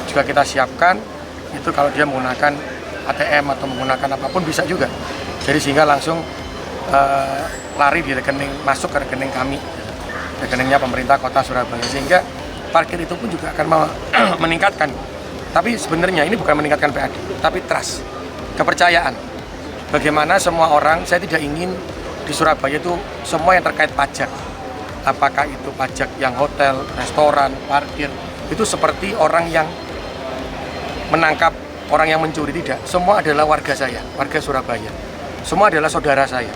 juga kita siapkan, itu kalau dia menggunakan ATM atau menggunakan apapun bisa juga. Jadi sehingga langsung lari di rekening, masuk ke rekening kami, rekeningnya pemerintah Kota Surabaya, sehingga parkir itu pun juga akan meningkatkan. Tapi sebenarnya ini bukan meningkatkan PAD, tapi trust, kepercayaan. Bagaimana semua orang, saya tidak ingin di Surabaya itu semua yang terkait pajak, apakah itu pajak yang hotel, restoran, parkir, itu seperti orang yang menangkap orang yang mencuri, tidak. Semua adalah warga saya, warga Surabaya. Semua adalah saudara saya.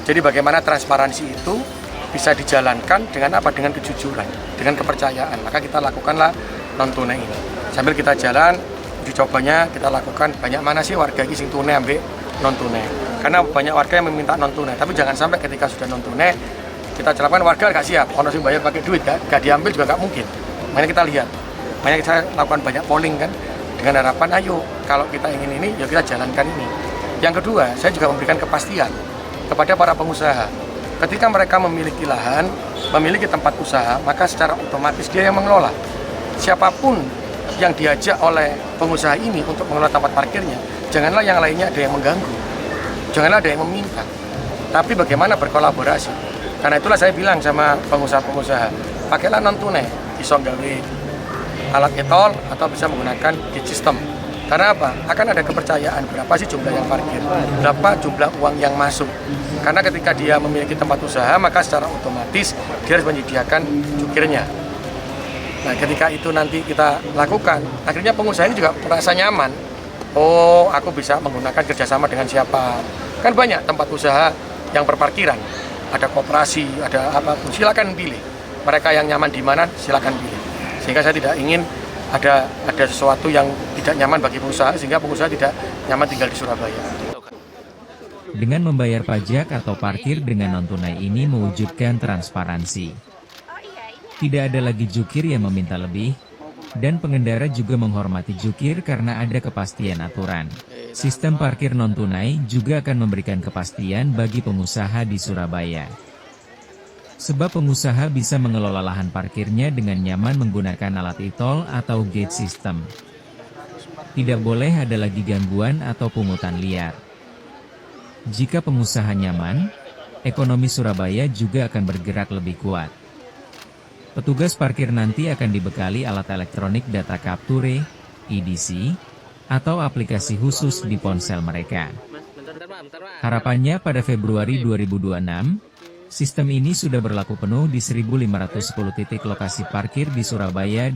Jadi bagaimana transparansi itu bisa dijalankan dengan apa? Dengan kejujuran, dengan kepercayaan. Maka kita lakukanlah non tunai ini. Sambil kita jalan, dicobanya kita lakukan banyak mana sih warga ini sing tunai ambek non tunai. Karena banyak warga yang meminta non tunai. Tapi jangan sampai ketika sudah non tunai kita celapkan warga nggak siap. Ono sing bayar pakai duit, nggak diambil juga nggak mungkin. Makanya kita lihat, makanya kita lakukan banyak polling kan. Dengan harapan, ayo kalau kita ingin ini, ya kita jalankan ini. Yang kedua, saya juga memberikan kepastian kepada para pengusaha. Ketika mereka memiliki lahan, memiliki tempat usaha, maka secara otomatis dia yang mengelola. Siapapun yang diajak oleh pengusaha ini untuk mengelola tempat parkirnya, janganlah yang lainnya ada yang mengganggu, janganlah ada yang meminta. Tapi bagaimana berkolaborasi? Karena itulah saya bilang sama pengusaha-pengusaha, pakailah non-tunai, bisa gawe alat e-tol atau bisa menggunakan gate system. Karena apa? Akan ada kepercayaan berapa sih jumlah yang parkir, berapa jumlah uang yang masuk. Karena ketika dia memiliki tempat usaha, maka secara otomatis dia harus menyediakan jukirnya. Nah, ketika itu nanti kita lakukan, akhirnya pengusaha ini juga merasa nyaman. Oh, aku bisa menggunakan kerjasama dengan siapa. Kan banyak tempat usaha yang berparkiran, ada koperasi, ada apapun. Silakan pilih. Mereka yang nyaman di mana, silakan pilih. Sehingga saya tidak ingin ada sesuatu yang tidak nyaman bagi pengusaha, sehingga pengusaha tidak nyaman tinggal di Surabaya. Dengan membayar pajak atau parkir dengan non-tunai ini mewujudkan transparansi. Tidak ada lagi jukir yang meminta lebih, dan pengendara juga menghormati jukir karena ada kepastian aturan. Sistem parkir non-tunai juga akan memberikan kepastian bagi pengusaha di Surabaya. Sebab pengusaha bisa mengelola lahan parkirnya dengan nyaman menggunakan alat e-tol atau gate system. Tidak boleh ada lagi gangguan atau pungutan liar. Jika pengusaha nyaman, ekonomi Surabaya juga akan bergerak lebih kuat. Petugas parkir nanti akan dibekali alat elektronik data capture, EDC, atau aplikasi khusus di ponsel mereka. Harapannya pada Februari 2026, sistem ini sudah berlaku penuh di 1.510 titik lokasi parkir di Surabaya